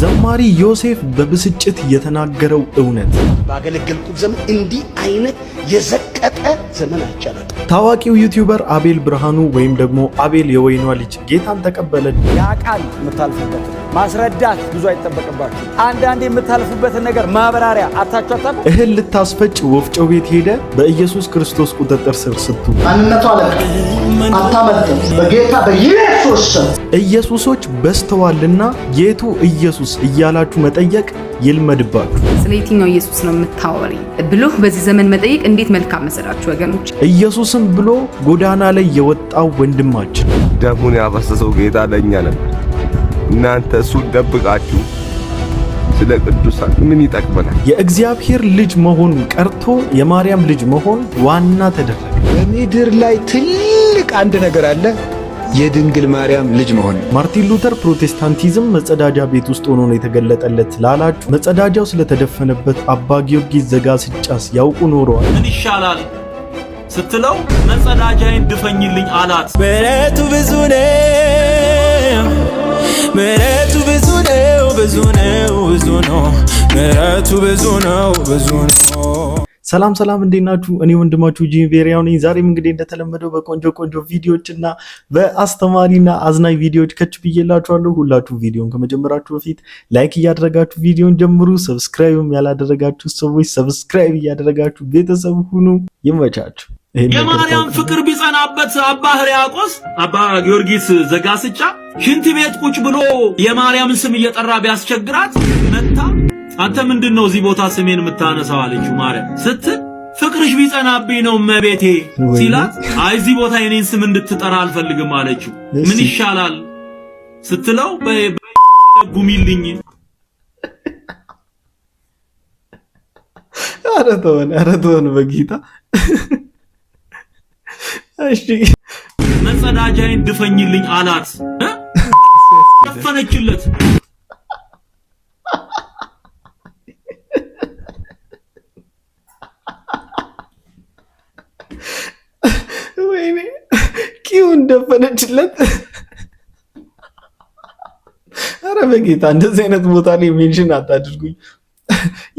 ዘማሪ ዮሴፍ በብስጭት የተናገረው እውነት ባገለገልኩት ዘመን እንዲህ አይነት የዘቀጠ ዘመን አይቻላል። ታዋቂው ዩቲዩበር አቤል ብርሃኑ ወይም ደግሞ አቤል የወይኗ ልጅ ጌታን ተቀበለ። ያ ቃል የምታልፉበት ማስረዳት ብዙ አይተበቅባችሁ። አንዳንዴ የምታልፉበትን ነገር ማብራሪያ አታቻታም። እህል ልታስፈጭ ወፍጮ ቤት ሄደ። በኢየሱስ ክርስቶስ ቁጥጥር ስር ስትሆን ማንነቷ አታመልጥም። በጌታ በኢየሱስ ኢየሱሶች በስተዋልና የቱ ኢየሱስ እያላችሁ መጠየቅ ይልመድባችሁ። ስለ የትኛው ኢየሱስ ነው የምታወሪ ብሎ በዚህ ዘመን መጠየቅ እንዴት መልካም መሰላችሁ ወገኖች። ኢየሱስም ብሎ ጎዳና ላይ የወጣው ወንድማችን ደሙን ያፈሰሰው ጌታ ለኛ ነበር። እናንተ እሱን ደብቃችሁ ስለ ቅዱሳን ምን ይጠቅመናል? የእግዚአብሔር ልጅ መሆን ቀርቶ የማርያም ልጅ መሆን ዋና ተደረገ። በምድር ላይ ትልቅ አንድ ነገር አለ፣ የድንግል ማርያም ልጅ መሆን። ማርቲን ሉተር ፕሮቴስታንቲዝም መጸዳጃ ቤት ውስጥ ሆኖ ነው የተገለጠለት ላላችሁ፣ መጸዳጃው ስለተደፈነበት አባ ጊዮርጊስ ዘጋስጫስ ያውቁ ኖረዋል። ምን ይሻላል ስትለው መጸዳጃዬን ድፈኝልኝ አላት። ምሕረቱ ብዙ ነው፣ ምሕረቱ ብዙ ነው፣ ብዙ ነው፣ ብዙ ነው፣ ምሕረቱ ብዙ ነው፣ ብዙ ነው። ሰላም ሰላም፣ እንዴት ናችሁ? እኔ ወንድማችሁ ጂም ቬሪያው ነኝ። ዛሬም እንግዲህ እንደተለመደው በቆንጆ ቪዲዮዎችና በአስተማሪና አዝናኝ ቪዲዮዎች ከች ብዬላችኋለሁ። ሁላችሁ ቪዲዮን ከመጀመራችሁ በፊት ላይክ እያደረጋችሁ ቪዲዮን ጀምሩ። ሰብስክራይብም ያላደረጋችሁ ሰዎች ሰብስክራይብ እያደረጋችሁ ቤተሰብ ሁኑ። ይመቻችሁ። የማርያም ፍቅር ቢጸናበት አባ ሕርያቆስ አባ ጊዮርጊስ ዘጋስጫ ሽንት ቤት ቁጭ ብሎ የማርያምን ስም እየጠራ ቢያስቸግራት መታ አንተ ምንድነው እዚህ ቦታ ስሜን የምታነሳው አለችው። ማርያም ስትል ፍቅርሽ ቢጸናብኝ ነው እመቤቴ ሲላት፣ አይ እዚህ ቦታ የኔን ስም እንድትጠራ አልፈልግም አለችው። ምን ይሻላል ስትለው ጉሚልኝ። ኧረ ተወን በጌታ እሺ። መጸዳጃዬን ድፈኝልኝ አላት። ደፈነችለት። ወይኔ ኪውን ደፈነችለት። ኧረ በጌታ እንደዚህ አይነት ቦታ ላይ ሜንሽን አታድርጉኝ፣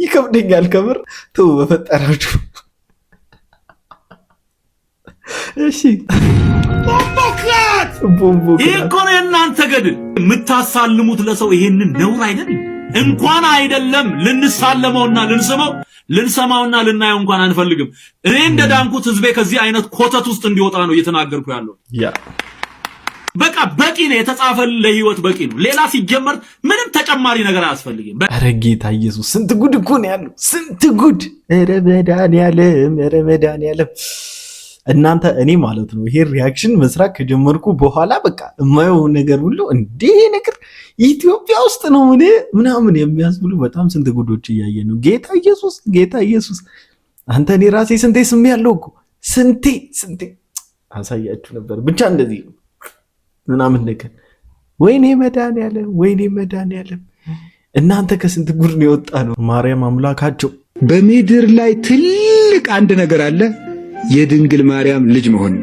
ይከብደኛል ከምር። ተው በፈጠራችሁ። እሺ ቦምቦክላት ይሄ እኮ ነው የእናንተ ገድል። የምታሳልሙት ለሰው ይሄንን ነውር አይደለም። እንኳን አይደለም ልንሳለመውና ልንሰማውና ልናየው እንኳን አንፈልግም። እኔ እንደዳንኩት ህዝቤ ከዚህ አይነት ኮተት ውስጥ እንዲወጣ ነው እየተናገርኩ ያለው። በቃ በቂ ነው፣ የተጻፈልን ለህይወት በቂ ነው። ሌላ ሲጀመር ምንም ተጨማሪ ነገር አያስፈልግም። ኧረ ጌታ ኢየሱስ ስንት ጉድ እኮ ነው ያለው፣ ስንት ጉድ! ኧረ መድኃኒዓለም እናንተ እኔ ማለት ነው ይሄ ሪያክሽን መስራት ከጀመርኩ በኋላ በቃ የማየው ነገር ሁሉ እንዴ ነገር ኢትዮጵያ ውስጥ ነው ምናምን የሚያስብሉ በጣም ስንት ጉዶች እያየ ነው። ጌታ ኢየሱስ አንተ እኔ ራሴ ስንቴ ስም ያለው እኮ ስንቴ አሳያችሁ ነበር። ብቻ እንደዚህ ነው ምናምን ነገር። ወይኔ መድኃኒዓለም እናንተ ከስንት ጉድ ነው የወጣ ነው። ማርያም አምላካቸው። በምድር ላይ ትልቅ አንድ ነገር አለ፣ የድንግል ማርያም ልጅ መሆን።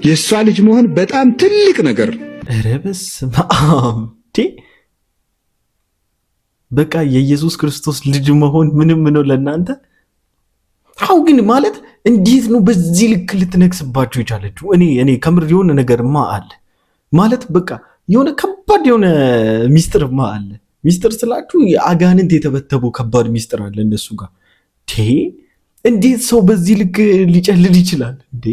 የእሷ ልጅ መሆን በጣም ትልቅ ነገር። ኧረ በስመ አብ! በቃ የኢየሱስ ክርስቶስ ልጅ መሆን ምንም ነው ለእናንተ። አው ግን ማለት እንዴት ነው በዚህ ልክ ልትነግስባችሁ የቻለችው? እኔ ከምር የሆነ ነገርማ አለ ማለት በቃ የሆነ ከባድ የሆነ ሚስጥርማ አለ። ሚስጥር ስላችሁ የአጋንንት የተበተበው ከባድ ሚስጥር አለ እነሱ ጋር። እንዴት ሰው በዚህ ልክ ሊጨልል ይችላል እንዴ?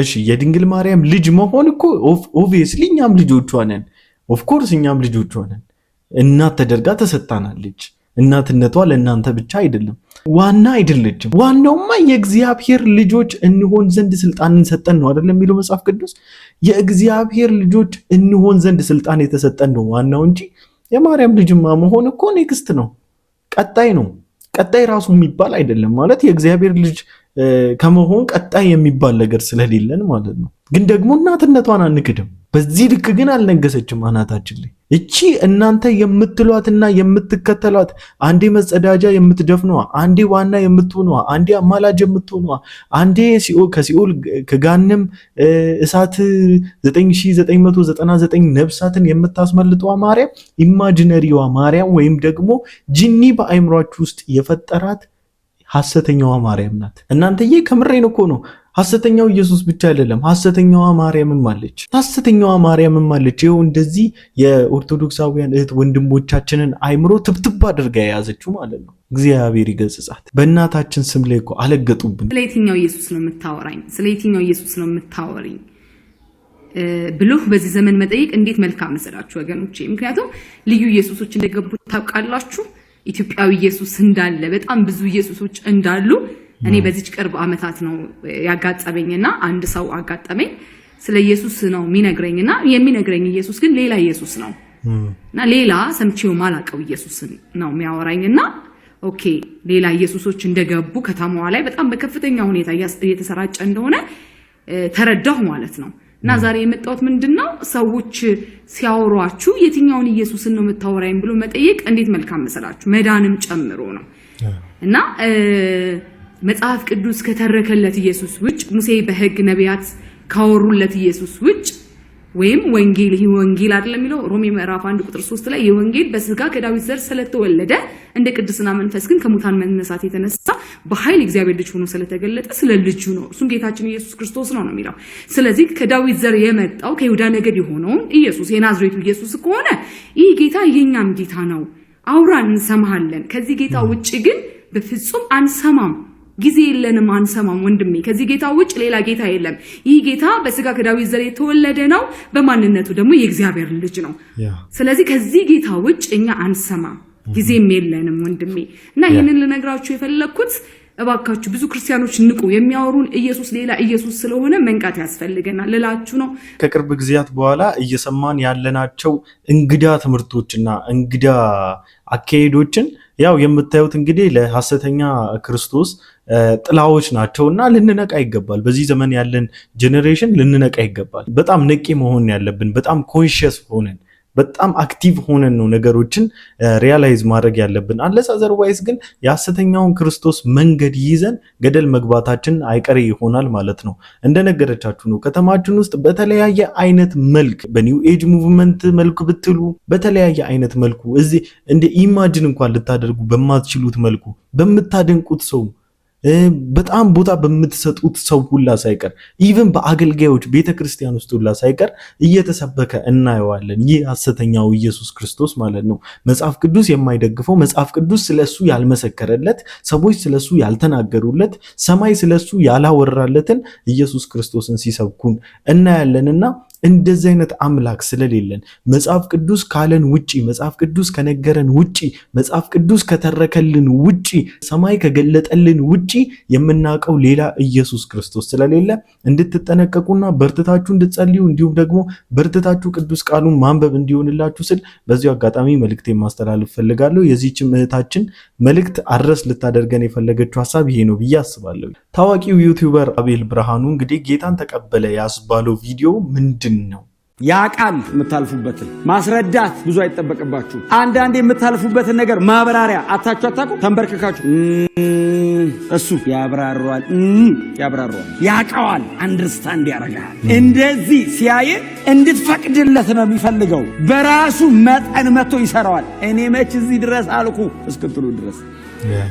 እሺ የድንግል ማርያም ልጅ መሆን እኮ ኦብቪየስሊ እኛም ልጆቿ ነን። ኦፍኮርስ እኛም ልጆቿ ነን። እናት ተደርጋ ተሰጣናለች። እናትነቷ ለእናንተ ብቻ አይደለም፣ ዋና አይደለችም። ዋናውማ የእግዚአብሔር ልጆች እንሆን ዘንድ ስልጣንን ሰጠን ነው አይደለም የሚለው መጽሐፍ ቅዱስ። የእግዚአብሔር ልጆች እንሆን ዘንድ ስልጣን የተሰጠን ነው ዋናው እንጂ የማርያም ልጅማ መሆን እኮ ኔክስት ነው፣ ቀጣይ ነው። ቀጣይ ራሱ የሚባል አይደለም ማለት የእግዚአብሔር ልጅ ከመሆን ቀጣይ የሚባል ነገር ስለሌለን ማለት ነው። ግን ደግሞ እናትነቷን አንክድም። በዚህ ልክ ግን አልነገሰችም አናታችን ላይ። እቺ እናንተ የምትሏትና የምትከተሏት አንዴ መጸዳጃ የምትደፍነዋ፣ አንዴ ዋና የምትሆነዋ፣ አንዴ አማላጅ የምትሆነዋ፣ አንዴ ከሲኦል ከጋንም እሳት 9999 ነፍሳትን የምታስመልጠዋ ማርያም ኢማጂነሪዋ ማርያም ወይም ደግሞ ጂኒ በአይምሯችሁ ውስጥ የፈጠራት ሐሰተኛዋ ማርያም ናት። እናንተዬ ከምሬን እኮ ነው። ሐሰተኛው ኢየሱስ ብቻ አይደለም፣ ሐሰተኛዋ ማርያምም አለች። ሐሰተኛዋ ማርያምም አለች። ይኸው እንደዚህ የኦርቶዶክሳውያን እህት ወንድሞቻችንን አይምሮ ትብትብ አድርጋ የያዘችው ማለት ነው። እግዚአብሔር ይገስጻት። በእናታችን ስም ላይ እኮ አለገጡብን። ስለ የትኛው ኢየሱስ ነው የምታወራኝ? ስለ የትኛው ኢየሱስ ነው የምታወሪኝ ብሎ በዚህ ዘመን መጠየቅ እንዴት መልካም መሰላችሁ ወገኖቼ። ምክንያቱም ልዩ ኢየሱሶች እንደገቡ ታውቃላችሁ። ኢትዮጵያዊ ኢየሱስ እንዳለ በጣም ብዙ ኢየሱሶች እንዳሉ እኔ በዚህ ቅርብ ዓመታት ነው ያጋጠመኝና አንድ ሰው አጋጠመኝ። ስለ ኢየሱስ ነው የሚነግረኝና የሚነግረኝ ኢየሱስ ግን ሌላ ኢየሱስ ነው እና ሌላ ሰምቼው ማላቀው ኢየሱስ ነው የሚያወራኝና ኦኬ ሌላ ኢየሱሶች እንደገቡ ከተማዋ ላይ በጣም በከፍተኛ ሁኔታ እየተሰራጨ እንደሆነ ተረዳሁ ማለት ነው። እና ዛሬ የመጣሁት ምንድነው ሰዎች ሲያወሯችሁ የትኛውን ኢየሱስን ነው የምታወራኝ ብሎ መጠየቅ እንዴት መልካም መሰላችሁ፣ መዳንም ጨምሮ ነው። እና መጽሐፍ ቅዱስ ከተረከለት ኢየሱስ ውጭ ሙሴ በሕግ ነቢያት ካወሩለት ኢየሱስ ውጭ ወይም ወንጌል ይሄ ወንጌል አይደለም የሚለው ሮሜ ምዕራፍ 1 ቁጥር 3 ላይ የወንጌል በስጋ ከዳዊት ዘር ስለተወለደ እንደ ቅድስና መንፈስ ግን ከሙታን መነሳት የተነሳ በኃይል እግዚአብሔር ልጅ ሆኖ ስለተገለጠ ስለ ልጁ ነው እሱም ጌታችን ኢየሱስ ክርስቶስ ነው የሚለው። ስለዚህ ከዳዊት ዘር የመጣው ከይሁዳ ነገድ የሆነው ኢየሱስ የናዝሬቱ ኢየሱስ ከሆነ ይህ ጌታ የኛም ጌታ ነው። አውራን እንሰማሃለን። ከዚህ ጌታ ውጪ ግን በፍጹም አንሰማም። ጊዜ የለንም አንሰማም ወንድሜ። ከዚህ ጌታ ውጭ ሌላ ጌታ የለም። ይህ ጌታ በስጋ ከዳዊት ዘር የተወለደ ነው፣ በማንነቱ ደግሞ የእግዚአብሔር ልጅ ነው። ስለዚህ ከዚህ ጌታ ውጭ እኛ አንሰማም፣ ጊዜም የለንም ወንድሜ። እና ይሄንን ልነግራችሁ የፈለኩት እባካችሁ ብዙ ክርስቲያኖች ንቁ፣ የሚያወሩን ኢየሱስ ሌላ ኢየሱስ ስለሆነ መንቃት ያስፈልገናል ልላችሁ ነው። ከቅርብ ጊዜያት በኋላ እየሰማን ያለናቸው እንግዳ ትምህርቶችና እንግዳ አካሄዶችን ያው የምታዩት እንግዲህ ለሐሰተኛ ክርስቶስ ጥላዎች ናቸውና ልንነቃ ይገባል። በዚህ ዘመን ያለን ጄኔሬሽን ልንነቃ ይገባል። በጣም ነቂ መሆን ያለብን፣ በጣም ኮንሺየስ ሆነን በጣም አክቲቭ ሆነን ነው ነገሮችን ሪያላይዝ ማድረግ ያለብን። አንለስ አዘርዋይስ ግን የሐሰተኛውን ክርስቶስ መንገድ ይዘን ገደል መግባታችን አይቀሬ ይሆናል ማለት ነው። እንደነገረቻችሁ ነው ከተማችን ውስጥ በተለያየ አይነት መልክ በኒው ኤጅ ሙቭመንት መልኩ ብትሉ በተለያየ አይነት መልኩ እዚህ እንደ ኢማጂን እንኳን ልታደርጉ በማትችሉት መልኩ በምታደንቁት ሰው በጣም ቦታ በምትሰጡት ሰው ሁላ ሳይቀር ኢቭን በአገልጋዮች ቤተክርስቲያን ውስጥ ሁላ ሳይቀር እየተሰበከ እናየዋለን። ይህ ሐሰተኛው ኢየሱስ ክርስቶስ ማለት ነው። መጽሐፍ ቅዱስ የማይደግፈው፣ መጽሐፍ ቅዱስ ስለሱ ያልመሰከረለት፣ ሰዎች ስለሱ ያልተናገሩለት፣ ሰማይ ስለሱ ያላወራለትን ኢየሱስ ክርስቶስን ሲሰብኩን እናያለንና እንደዚህ አይነት አምላክ ስለሌለን መጽሐፍ ቅዱስ ካለን ውጪ፣ መጽሐፍ ቅዱስ ከነገረን ውጪ፣ መጽሐፍ ቅዱስ ከተረከልን ውጪ፣ ሰማይ ከገለጠልን ውጪ የምናውቀው ሌላ ኢየሱስ ክርስቶስ ስለሌለ እንድትጠነቀቁና በርትታችሁ እንድትጸልዩ እንዲሁም ደግሞ በርትታችሁ ቅዱስ ቃሉን ማንበብ እንዲሆንላችሁ ስል በዚሁ አጋጣሚ መልእክቴን ማስተላለፍ ፈልጋለሁ። የዚህችም እህታችን መልእክት አድረስ ልታደርገን የፈለገችው ሐሳብ ይሄ ነው ብዬ አስባለሁ። ታዋቂው ዩቲዩበር አቤል ብርሃኑ እንግዲህ ጌታን ተቀበለ ያስባለው ቪዲዮ ምንድን ነው? ያ ቃል የምታልፉበትን ማስረዳት ብዙ አይጠበቅባችሁ። አንዳንዴ የምታልፉበትን ነገር ማብራሪያ አታችሁ ተንበርክካችሁ እሱ ያብራራዋል ያቀዋል፣ አንደርስታንድ ያደርጋል። እንደዚህ ሲያየ እንድትፈቅድለት ነው የሚፈልገው። በራሱ መጠን መጥቶ ይሰራዋል። እኔ መች እዚህ ድረስ አልኩ እስክትሉ ድረስ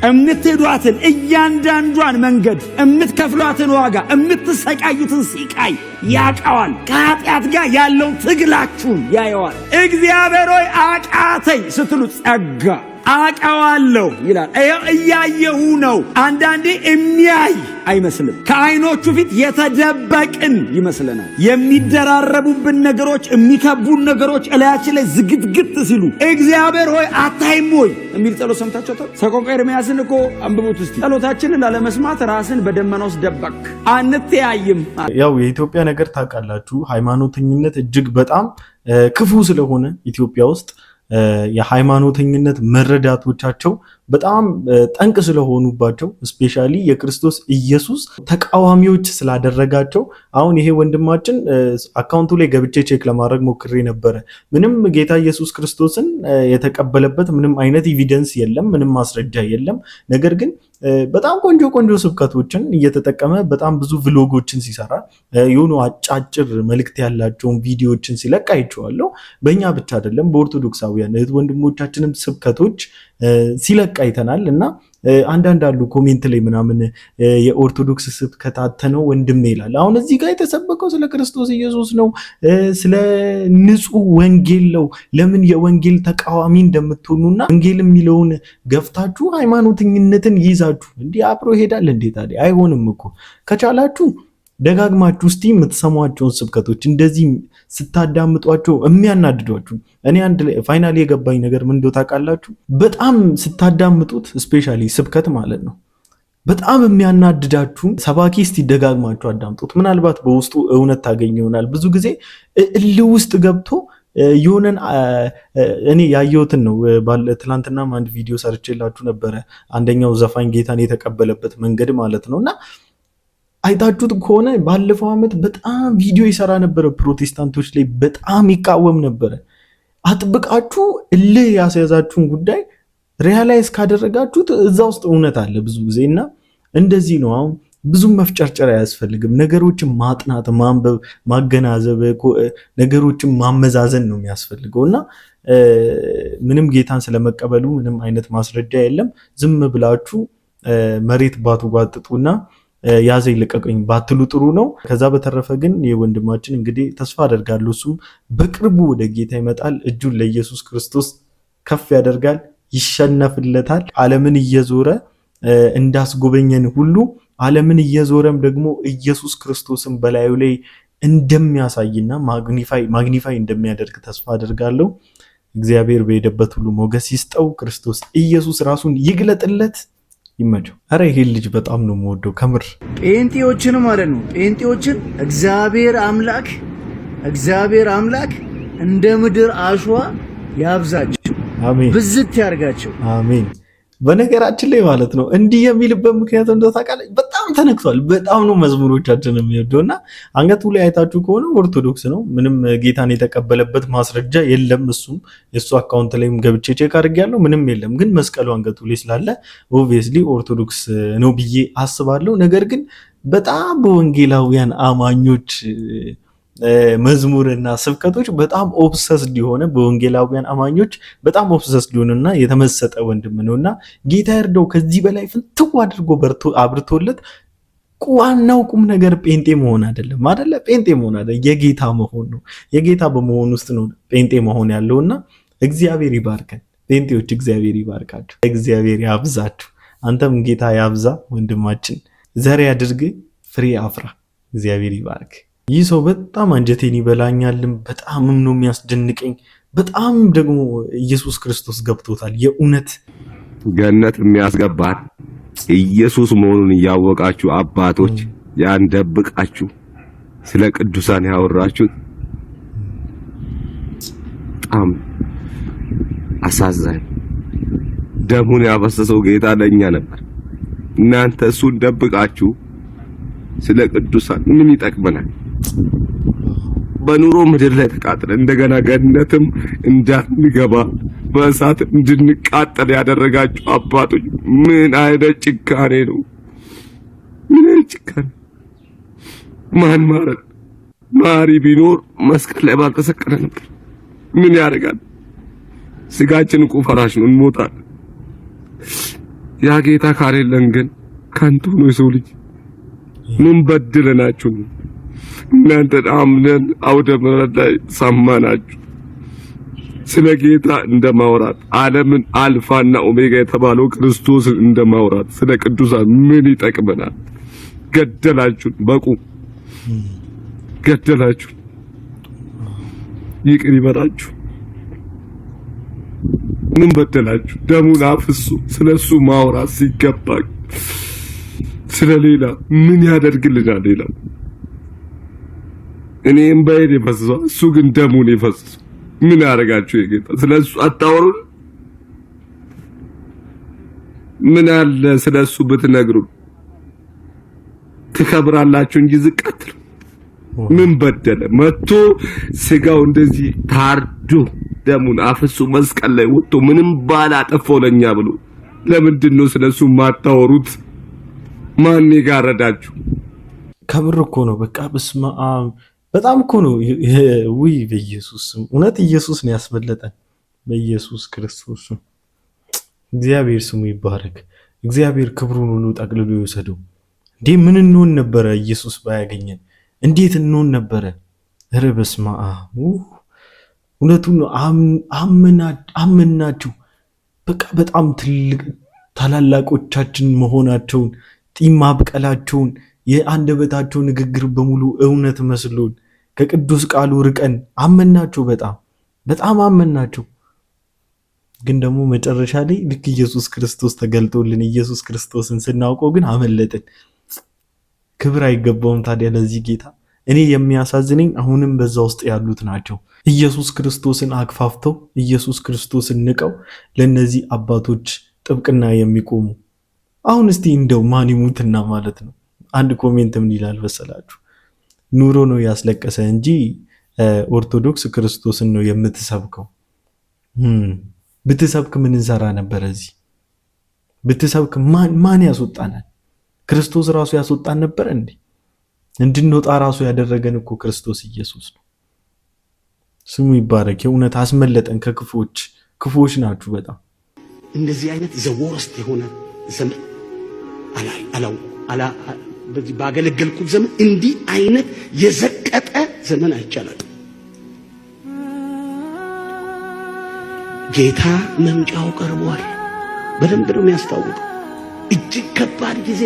እምትሄዷትን እያንዳንዷን መንገድ፣ እምትከፍሏትን ዋጋ፣ እምትሰቃዩትን ሲቃይ ያቀዋል። ከኃጢአት ጋር ያለውን ትግላችሁን ያየዋል። እግዚአብሔር ሆይ አቃተኝ ስትሉ ጸጋ አቀዋለሁ ይላል። እያየሁ ነው። አንዳንዴ የሚያይ አይመስልም። ከዓይኖቹ ፊት የተደበቅን ይመስለናል። የሚደራረቡብን ነገሮች፣ የሚከቡን ነገሮች እላያችን ላይ ዝግትግት ሲሉ እግዚአብሔር ሆይ አታይም ወይ የሚል ጸሎት ሰምታችኋል? ሰቆቃ ኤርምያስን እኮ አንብቡት እስቲ። ጸሎታችንን ላለመስማት ራስን በደመና ውስጥ ደበቅ፣ አንተያይም። ያው የኢትዮጵያ ነገር ታውቃላችሁ። ሃይማኖተኝነት እጅግ በጣም ክፉ ስለሆነ ኢትዮጵያ ውስጥ የሃይማኖተኝነት መረዳቶቻቸው በጣም ጠንቅ ስለሆኑባቸው ስፔሻሊ የክርስቶስ ኢየሱስ ተቃዋሚዎች ስላደረጋቸው አሁን ይሄ ወንድማችን አካውንቱ ላይ ገብቼ ቼክ ለማድረግ ሞክሬ ነበረ። ምንም ጌታ ኢየሱስ ክርስቶስን የተቀበለበት ምንም አይነት ኤቪደንስ የለም፣ ምንም ማስረጃ የለም። ነገር ግን በጣም ቆንጆ ቆንጆ ስብከቶችን እየተጠቀመ በጣም ብዙ ቭሎጎችን ሲሰራ የሆኑ አጫጭር መልእክት ያላቸውን ቪዲዮዎችን ሲለቅ አይቼዋለሁ። በእኛ ብቻ አይደለም በኦርቶዶክሳውያን እህት ወንድሞቻችንም ስብከቶች ሲለቅ አይተናል። እና አንዳንድ አሉ ኮሜንት ላይ ምናምን የኦርቶዶክስ ስብከት አተነው ወንድም ይላል። አሁን እዚህ ጋር የተሰበከው ስለ ክርስቶስ ኢየሱስ ነው፣ ስለ ንጹህ ወንጌል ነው። ለምን የወንጌል ተቃዋሚ እንደምትሆኑና ወንጌል የሚለውን ገፍታችሁ ሃይማኖተኝነትን ይዛችሁ እንዲህ አብሮ ይሄዳል እንዴ? ታዲያ አይሆንም እኮ። ከቻላችሁ ደጋግማችሁ እስቲ የምትሰሟቸውን ስብከቶች እንደዚህ ስታዳምጧቸው የሚያናድዷችሁ፣ እኔ አንድ ፋይናሊ የገባኝ ነገር ምን እንደው ታውቃላችሁ? በጣም ስታዳምጡት ስፔሻሊ ስብከት ማለት ነው በጣም የሚያናድዳችሁ ሰባኪ እስቲ ደጋግማችሁ አዳምጡት። ምናልባት በውስጡ እውነት ታገኝ ይሆናል። ብዙ ጊዜ ውስጥ ገብቶ የሆነን እኔ ያየሁትን ነው። ትናንትናም አንድ ቪዲዮ ሰርቼላችሁ ነበረ። አንደኛው ዘፋኝ ጌታን የተቀበለበት መንገድ ማለት ነውና አይታችሁት ከሆነ ባለፈው ዓመት በጣም ቪዲዮ ይሰራ ነበረ። ፕሮቴስታንቶች ላይ በጣም ይቃወም ነበረ። አጥብቃችሁ እልህ ያስያዛችሁን ጉዳይ ሪያላይዝ ካደረጋችሁት እዛ ውስጥ እውነት አለ ብዙ ጊዜ። እና እንደዚህ ነው። አሁን ብዙም መፍጨርጨር አያስፈልግም። ነገሮችን ማጥናት፣ ማንበብ፣ ማገናዘብ፣ ነገሮችን ማመዛዘን ነው የሚያስፈልገው። እና ምንም ጌታን ስለመቀበሉ ምንም አይነት ማስረጃ የለም። ዝም ብላችሁ መሬት ባትጓጥጡና ያዘ ይልቀቀኝ ባትሉ ጥሩ ነው። ከዛ በተረፈ ግን የወንድማችን እንግዲህ ተስፋ አደርጋለሁ እሱም በቅርቡ ወደ ጌታ ይመጣል፣ እጁን ለኢየሱስ ክርስቶስ ከፍ ያደርጋል፣ ይሸነፍለታል። ዓለምን እየዞረ እንዳስጎበኘን ሁሉ ዓለምን እየዞረም ደግሞ ኢየሱስ ክርስቶስን በላዩ ላይ እንደሚያሳይና ማግኒፋይ እንደሚያደርግ ተስፋ አደርጋለሁ። እግዚአብሔር በሄደበት ሁሉ ሞገስ ይስጠው። ክርስቶስ ኢየሱስ ራሱን ይግለጥለት። ይመቸው። አረ ይሄን ልጅ በጣም ነው የምወደው ከምር። ጴንጤዎችን ማለት ነው ጴንጤዎችን እግዚአብሔር አምላክ እንደ ምድር አሸዋ ያብዛቸው፣ አሜን፣ ብዝት ያርጋቸው፣ አሜን። በነገራችን ላይ ማለት ነው እንዲህ የሚልበት ምክንያት እንደው ታውቃለህ፣ በጣም ተነክቷል። በጣም ነው መዝሙሮቻችን የሚወደውና አንገቱ ላይ አይታችሁ ከሆነ ኦርቶዶክስ ነው። ምንም ጌታን የተቀበለበት ማስረጃ የለም። እሱም የሱ አካውንት ላይም ገብቼ ቼክ አድርጌያለሁ፣ ምንም የለም። ግን መስቀሉ አንገቱ ላይ ስላለ ኦብቪየስሊ ኦርቶዶክስ ነው ብዬ አስባለሁ። ነገር ግን በጣም በወንጌላውያን አማኞች መዝሙርና ስብከቶች በጣም ኦብሰስድ የሆነ በወንጌላውያን አማኞች በጣም ኦብሰስድ የሆነና የተመሰጠ ወንድም ነውና ጌታ ይርዳው። ከዚህ በላይ ፍንትው አድርጎ አብርቶለት ዋናው ቁም ነገር ጴንጤ መሆን አይደለም አይደለ? ጴንጤ መሆን አይደለም፣ የጌታ መሆን ነው። የጌታ በመሆን ውስጥ ነው ጴንጤ መሆን ያለውና እግዚአብሔር ይባርከን። ጴንጤዎች እግዚአብሔር ይባርካችሁ፣ እግዚአብሔር ያብዛችሁ። አንተም ጌታ ያብዛ ወንድማችን፣ ዘር ያድርግ፣ ፍሬ አፍራ። እግዚአብሔር ይባርክ። ይህ ሰው በጣም አንጀቴን ይበላኛልም፣ በጣምም ነው የሚያስደንቀኝ። በጣም ደግሞ ኢየሱስ ክርስቶስ ገብቶታል። የእውነት ገነት የሚያስገባን ኢየሱስ መሆኑን እያወቃችሁ አባቶች ያን ደብቃችሁ ስለ ቅዱሳን ያወራችሁት በጣም አሳዛኝ። ደሙን ያፈሰሰው ጌታ ለኛ ነበር። እናንተ እሱን ደብቃችሁ ስለ ቅዱሳን ምን ይጠቅመናል? በኑሮ ምድር ላይ ተቃጥለን እንደገና ገነትም እንዳንገባ በእሳት እንድንቃጠል ያደረጋችሁ አባቶች ምን አይነት ጭካኔ ነው? ምን አይነት ጭካኔ! ማን ማረን? ማሪ ቢኖር መስቀል ላይ ባልተሰቀለ ነበር። ምን ያደርጋል? ስጋችን እኮ ፈራሽ ነው፣ እንሞታለን። ያ ጌታ ካሌለን ግን ከንቱ ነው የሰው ልጅ። ምን በድለናችሁ? እናንተ አምነን አውደ ምሕረት ላይ ሰማናችሁ። ስለ ጌታ እንደማውራት ዓለምን አልፋና ኦሜጋ የተባለው ክርስቶስን እንደማውራት ስለ ቅዱሳን ምን ይጠቅመናል? ገደላችሁ፣ በቁ ገደላችሁ። ይቅር ይበላችሁ። ምን በደላችሁ? ደሙን አፍሱ። ስለሱ ማውራት ሲገባ ስለሌላ ምን ያደርግልናል? ሌላ እኔም ባይድ የፈሰሰው እሱ ግን ደሙን የፈሰሰው ምን ያደርጋችሁ? የጌታ ስለሱ አታወሩን። ምን አለ ስለሱ ብትነግሩ ትከብራላችሁ እንጂ ዝቅ አትሉ። ምን በደለ መጥቶ ስጋው እንደዚህ ታርዶ ደሙን አፍሱ መስቀል ላይ ወጥቶ ምንም ባላጠፋው ለኛ ብሎ ለምንድን ነው ስለሱ ማታወሩት? ማን ይጋረዳችሁ? ከብር እኮ ነው በቃ በስመ አብ በጣም እኮ ነው። ውይ በኢየሱስ እውነት ኢየሱስ ነው ያስበለጠን። በኢየሱስ ክርስቶስ እግዚአብሔር ስሙ ይባረክ። እግዚአብሔር ክብሩን ሁሉ ጠቅልሎ ይወሰደው። እንዴ ምን እንሆን ነበረ ኢየሱስ ባያገኘን? እንዴት እንሆን ነበረ? ኧረ በስመ አብ እውነቱን ነው። አመናችሁ በቃ በጣም ትልቅ ታላላቆቻችን መሆናቸውን ጢም ማብቀላቸውን የአንደበታቸው ንግግር በሙሉ እውነት መስሎን ከቅዱስ ቃሉ ርቀን አመናቸው። በጣም አመናቸው። ግን ደግሞ መጨረሻ ላይ ልክ ኢየሱስ ክርስቶስ ተገልጦልን ኢየሱስ ክርስቶስን ስናውቀው ግን አመለጥን። ክብር አይገባውም ታዲያ ለዚህ ጌታ? እኔ የሚያሳዝነኝ አሁንም በዛ ውስጥ ያሉት ናቸው። ኢየሱስ ክርስቶስን አክፋፍተው ኢየሱስ ክርስቶስን ንቀው ለነዚህ አባቶች ጥብቅና የሚቆሙ። አሁን እስቲ እንደው ማን ይሙትና ማለት ነው። አንድ ኮሜንት ምን ይላል መሰላችሁ? ኑሮ ነው ያስለቀሰ እንጂ ኦርቶዶክስ ክርስቶስን ነው የምትሰብከው። ብትሰብክ ምን እንሰራ ነበር? እዚህ ብትሰብክ ማን ያስወጣናል? ክርስቶስ ራሱ ያስወጣን ነበር እንዴ? እንድንወጣ ራሱ ያደረገን እኮ ክርስቶስ ኢየሱስ ነው። ስሙ ይባረክ። የእውነት አስመለጠን ከክፉዎች። ክፉዎች ናችሁ በጣም። እንደዚህ አይነት ዘወርስት የሆነ ዘመን በዚህ ባገለገልኩት ዘመን እንዲህ አይነት የዘቀጠ ዘመን አይቻላል። ጌታ መምጫው ቀርቧል። በደንብ ነው የሚያስታውቀው። እጅግ ከባድ ጊዜ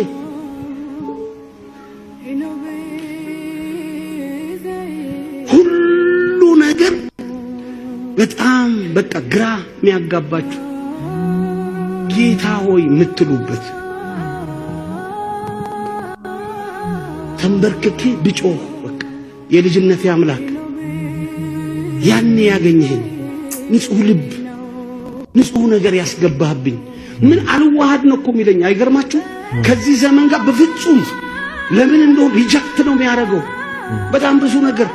ሁሉ ነገር በጣም በቃ ግራ የሚያጋባችሁ ጌታ ሆይ የምትሉበት ተንበርክኬ ብጮህ በቃ የልጅነቴ አምላክ ያኔ ያገኘህኝ ንጹህ ልብ ንጹህ ነገር ያስገባህብኝ ምን አልዋሃድ ነው እኮ የሚለኝ አይገርማችሁ? ከዚህ ዘመን ጋር በፍጹም ለምን እንደው ሪጀክት ነው የሚያደርገው በጣም ብዙ ነገር።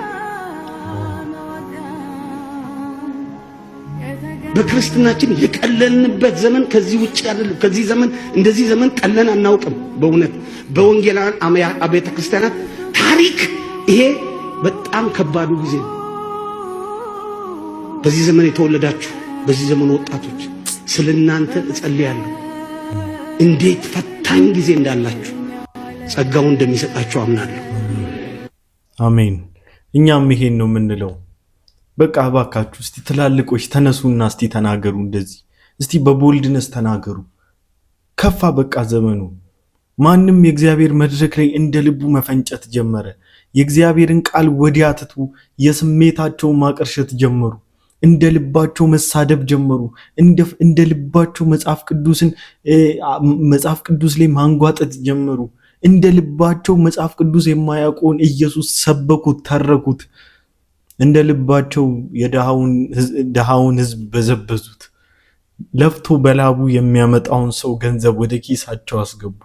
በክርስትናችን የቀለልንበት ዘመን ከዚህ ውጭ አይደለም። ከዚህ ዘመን እንደዚህ ዘመን ቀለን አናውቅም። በእውነት በወንጌላውያን አብያተ ክርስቲያናት ታሪክ ይሄ በጣም ከባዱ ጊዜ ነው። በዚህ ዘመን የተወለዳችሁ በዚህ ዘመን ወጣቶች ስለናንተ እጸልያለሁ። እንዴት ፈታኝ ጊዜ እንዳላችሁ ጸጋውን እንደሚሰጣችሁ አምናለሁ። አሜን። እኛም ይሄን ነው የምንለው። በቃ እባካችሁ እስቲ ትላልቆች ተነሱና እስቲ ተናገሩ። እንደዚህ እስቲ በቦልድነስ ተናገሩ። ከፋ በቃ ዘመኑ። ማንም የእግዚአብሔር መድረክ ላይ እንደ ልቡ መፈንጨት ጀመረ። የእግዚአብሔርን ቃል ወዲያ ትቱ የስሜታቸው ማቀርሸት ጀመሩ። እንደ ልባቸው መሳደብ ጀመሩ። እንደ ልባቸው መጽሐፍ ቅዱስ ላይ ማንጓጠጥ ጀመሩ። እንደ ልባቸው መጽሐፍ ቅዱስ የማያውቀውን ኢየሱስ ሰበኩት፣ ተረኩት። እንደ ልባቸው የደሃውን ሕዝብ በዘበዙት። ለፍቶ በላቡ የሚያመጣውን ሰው ገንዘብ ወደ ኪሳቸው አስገቡ።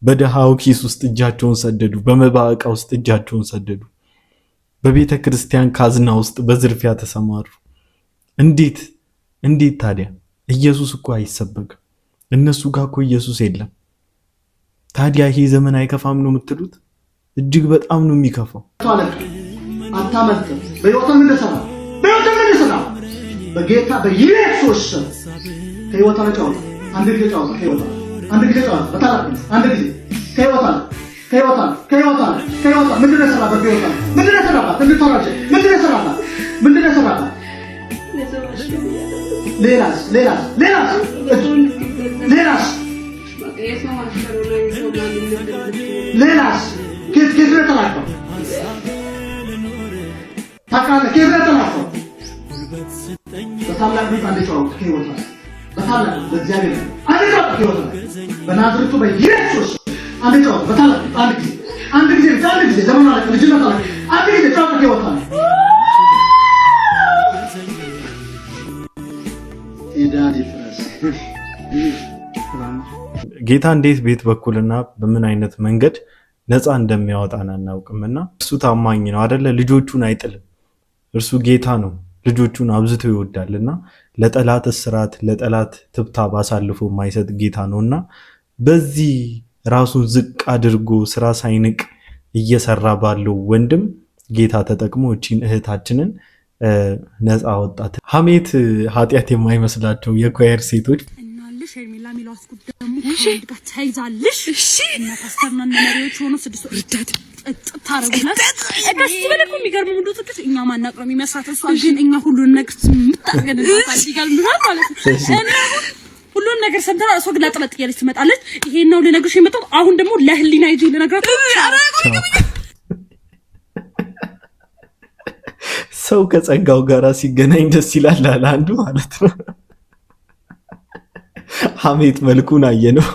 በደሃው ኪስ ውስጥ እጃቸውን ሰደዱ። በመባ ዕቃ ውስጥ እጃቸውን ሰደዱ። በቤተ ክርስቲያን ካዝና ውስጥ በዝርፊያ ተሰማሩ። እንዴት ታዲያ? ኢየሱስ እኮ አይሰበክም። እነሱ ጋር እኮ ኢየሱስ የለም። ታዲያ ይሄ ዘመን አይከፋም ነው የምትሉት? እጅግ በጣም ነው የሚከፋው። አታመልጥም። በሕይወትህ ምን ተሰራ? በጌታ በኢየሱስ ስም ከሕይወት አለጫውታ አንድ ጊዜ ጫውታ ከሕይወት አንድ ጊዜ ጫውታ በታላቅ አንድ ጊዜ ከሕይወት ምንድን ነው የሰራባት? በሕይወት ምንድን ነው የሰራባት? እንድትወራጭ ምንድን ነው የሰራባት? ሌላስ ከየት ነው የተላከው? ታውቃለህ? ከየት ነው የተላከው? በታላቅ ቤት አንድ ጫውታ ከሕይወት በታላቅ በእግዚአብሔር አንድ ጫውታ ከሕይወት በናዝሬቱ በኢየሱስ አንድ ጫውታ በታላቅ አንድ ጊዜ ዘመኑ አለ ልጅነት አለ አንድ ጊዜ ጫውታ ከሕይወት ኢዳን ይፍረስ። ጌታ እንዴት ቤት በኩልና በምን አይነት መንገድ ነፃ እንደሚያወጣን አናውቅምና እርሱ ታማኝ ነው አይደለ? ልጆቹን አይጥልም። እርሱ ጌታ ነው፣ ልጆቹን አብዝቶ ይወዳልና ለጠላት እስራት ለጠላት ትብታብ አሳልፎ የማይሰጥ ጌታ ነውና በዚህ ራሱን ዝቅ አድርጎ ስራ ሳይንቅ እየሰራ ባለው ወንድም ጌታ ተጠቅሞ እቺን እህታችንን ነፃ አወጣት። ሐሜት ኃጢአት የማይመስላቸው የኳየር ሴቶች እናልሽ ሄርሜላ ሚላስ ጉዳሙ ከወንድ ጋር ተይዛልሽ እና ፓስተርና መሪዎች ሆኖ 6 ወርዳት ታረጉና እከስ በለኩ የሚገርም ሙሉ ትክክል እኛ ማናቀም የሚያሳት እሷ ግን እኛ ሁሉን ነገር ምጣገን ይጋልምናል ማለት ነው። ሁሉን ነገር ሰምተና እሷ ግን አጥለጥ ያለች ትመጣለች። ይሄን ነው ለነገርሽ የመጣው። አሁን ደግሞ ለህሊና ይጂ ለነገራት ሰው ከጸጋው ጋር ሲገናኝ ደስ ይላል አለ አንዱ ማለት ነው። ሐሜት መልኩን አየነው።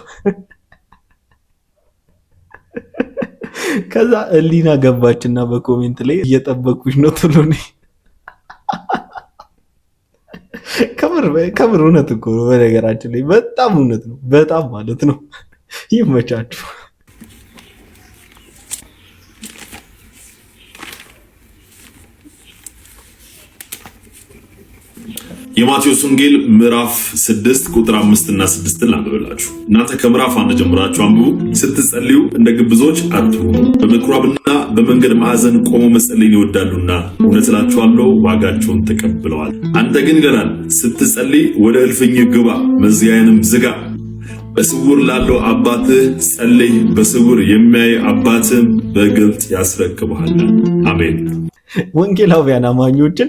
ከዛ ህሊና ገባችና በኮሜንት ላይ እየጠበኩሽ ነው ቶሎኔ ከምር እውነት እኮ ነው። በነገራችን ላይ በጣም እውነት ነው፣ በጣም ማለት ነው። ይመቻችሁ። የማቴዎስ ወንጌል ምዕራፍ 6 ቁጥር 5 እና 6 ላንብብላችሁ። እናንተ ከምዕራፍ 1 ጀምራችሁ አንብቡ። ስትጸልዩ እንደ ግብዞች አትሁኑ፣ በምኩራብና በመንገድ ማዕዘን ቆሞ መጸለይን ይወዳሉና እውነት እላችኋለሁ ዋጋቸውን ተቀብለዋል። አንተ ግን ገናን ስትጸልይ ወደ እልፍኝ ግባ፣ መዝጊያህንም ዝጋ፣ በስውር ላለው አባትህ ጸልይ፣ በስውር የሚያይ አባትህም በግልጥ ያስረክብሃል። አሜን። ወንጌላውያን አማኞችን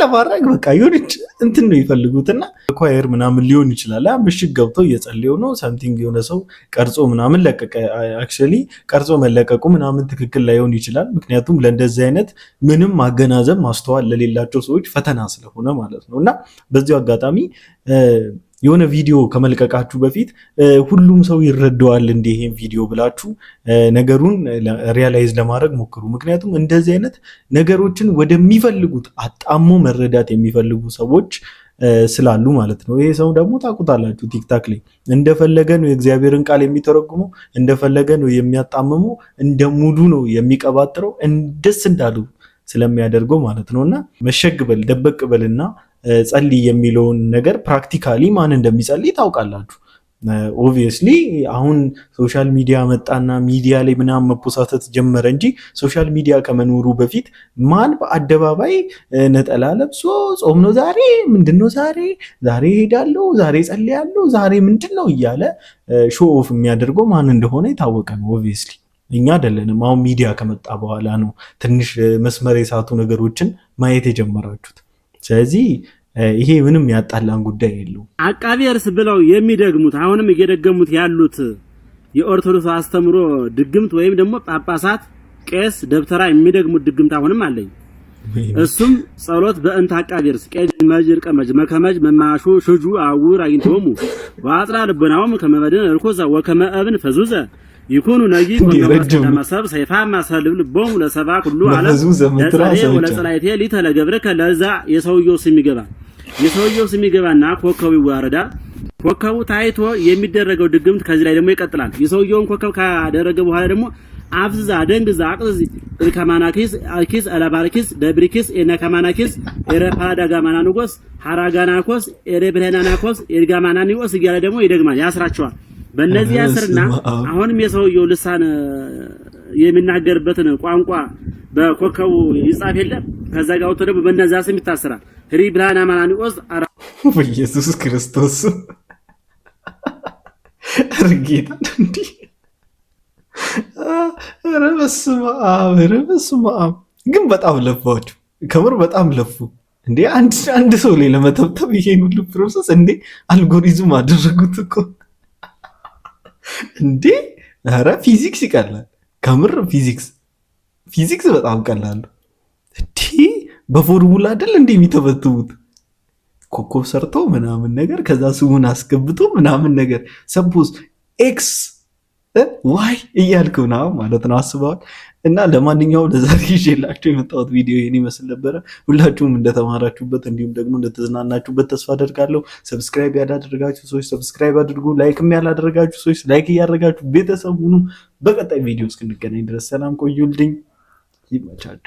ለማድረግ በቃ ይሁንች እንትን ነው ይፈልጉትና ኳየር ምናምን ሊሆን ይችላል። ምሽግ ገብተው እየጸለዩ ነው። ሳምቲንግ የሆነ ሰው ቀርጾ ምናምን ለቀቀ። አክቹአሊ ቀርጾ መለቀቁ ምናምን ትክክል ላይሆን ይችላል። ምክንያቱም ለእንደዚህ አይነት ምንም ማገናዘብ ማስተዋል ለሌላቸው ሰዎች ፈተና ስለሆነ ማለት ነው። እና በዚሁ አጋጣሚ የሆነ ቪዲዮ ከመልቀቃችሁ በፊት ሁሉም ሰው ይረዳዋል እንደ ይሄን ቪዲዮ ብላችሁ ነገሩን ሪያላይዝ ለማድረግ ሞክሩ። ምክንያቱም እንደዚህ አይነት ነገሮችን ወደሚፈልጉት አጣሞ መረዳት የሚፈልጉ ሰዎች ስላሉ ማለት ነው። ይሄ ሰው ደግሞ ታውቁታላችሁ፣ ቲክታክ ላይ እንደፈለገ ነው የእግዚአብሔርን ቃል የሚተረጉመው፣ እንደፈለገ ነው የሚያጣምመው፣ እንደ ሙሉ ነው የሚቀባጥረው፣ ደስ እንዳሉ ስለሚያደርገው ማለት ነውና መሸግበል ደበቅበልና ጸልይ የሚለውን ነገር ፕራክቲካሊ ማን እንደሚጸልይ ታውቃላችሁ። ኦብቪየስሊ አሁን ሶሻል ሚዲያ መጣና ሚዲያ ላይ ምናምን መፖሳተት ጀመረ እንጂ ሶሻል ሚዲያ ከመኖሩ በፊት ማን በአደባባይ ነጠላ ለብሶ ጾም ነው ዛሬ ምንድነው ዛሬ ሄዳለሁ ዛሬ ጸልያለሁ ዛሬ ምንድነው እያለ ሾው ኦፍ የሚያደርገው ማን እንደሆነ የታወቀ ነው። ኦብቪየስሊ እኛ አይደለንም። አሁን ሚዲያ ከመጣ በኋላ ነው ትንሽ መስመር የሳቱ ነገሮችን ማየት የጀመራችሁት። ስለዚህ ይሄ ምንም ያጣላን ጉዳይ የለው። አቃቤ እርስ ብለው የሚደግሙት አሁንም እየደገሙት ያሉት የኦርቶዶክስ አስተምሮ ድግምት ወይም ደግሞ ጳጳሳት፣ ቄስ፣ ደብተራ የሚደግሙት ድግምት አሁንም አለኝ። እሱም ጸሎት በእንተ አቃቤ እርስ ቄድ መጅር ቀመጅ መከመጅ መማሹ ሽጁ አውር አይንቶሙ ወአጥራ ልቦናውም ከመበደን እርኮዛ ወከመእብን ፈዙዘ ይኩኑ ነጊ ወመሰብ ሰይፋ ማሰልብ ልቦም ለሰባ ሁሉ አለ ለጸለይ ወለጸላይቴ ሊተለገብረከ ለዛ የሰውየው ስም ይገባና ኮከቡ ይዋረዳል። ኮከቡ ታይቶ የሚደረገው ድግምት ከዚህ ላይ ደግሞ ይቀጥላል። የሰውየውን ኮከብ ካደረገ በኋላ ደግሞ አፍዛ ደንግዛ አቅዝ ከማናኪስ አኪስ አላባርኪስ ደብሪኪስ እነከማናኪስ ኤረፓዳጋማናንጎስ ሃራጋናኮስ ኤረብለናናኮስ ኤርጋማናኒኦስ እያለ ደግሞ ይደግማል፣ ያስራቸዋል። በእነዚህ ያስርና አሁንም የሰውየው ልሳን የሚናገርበትን ቋንቋ በኮከቡ ይጻፍ የለም። ከዛ ጋር ወጥቶ ደግሞ በእነዚያ ስም ይታሰራል። ሪ ብላና ማናኒኦስ ኢየሱስ ክርስቶስ እርጌታ እንዴ! ኧረ በስመ አብ ግን በጣም ለፋችሁ፣ ከምር በጣም ለፉ እንዴ! አንድ ሰው ላይ ለመተብተብ ይሄን ሁሉ ፕሮሰስ እንዴ! አልጎሪዝም አደረጉት እኮ እንዴ! ኧረ ፊዚክስ ይቀላል፣ ከምር ፊዚክስ በጣም ቀላል እንዴ! በፎርሙላ አይደል እንዴ የሚተበትቡት? ኮከብ ሰርተው ምናምን ነገር ከዛ ስሙን አስገብቶ ምናምን ነገር ሰፖዝ ኤክስ ዋይ እያልክ ነው ማለት ነው። አስበዋል። እና ለማንኛውም ለዛሬ ይዤላችሁ የመጣሁት ቪዲዮ ይሄን ይመስል ነበረ። ሁላችሁም እንደተማራችሁበት እንዲሁም ደግሞ እንደተዝናናችሁበት ተስፋ አደርጋለሁ። ሰብስክራይብ ያላደረጋችሁ ሰዎች ሰብስክራይብ አድርጉ። ላይክም ያላደረጋችሁ ሰዎች ላይክ እያደረጋችሁ ቤተሰብ ሁኑ። በቀጣይ ቪዲዮ እስክንገናኝ ድረስ ሰላም ቆዩልኝ። ይመቻችሁ።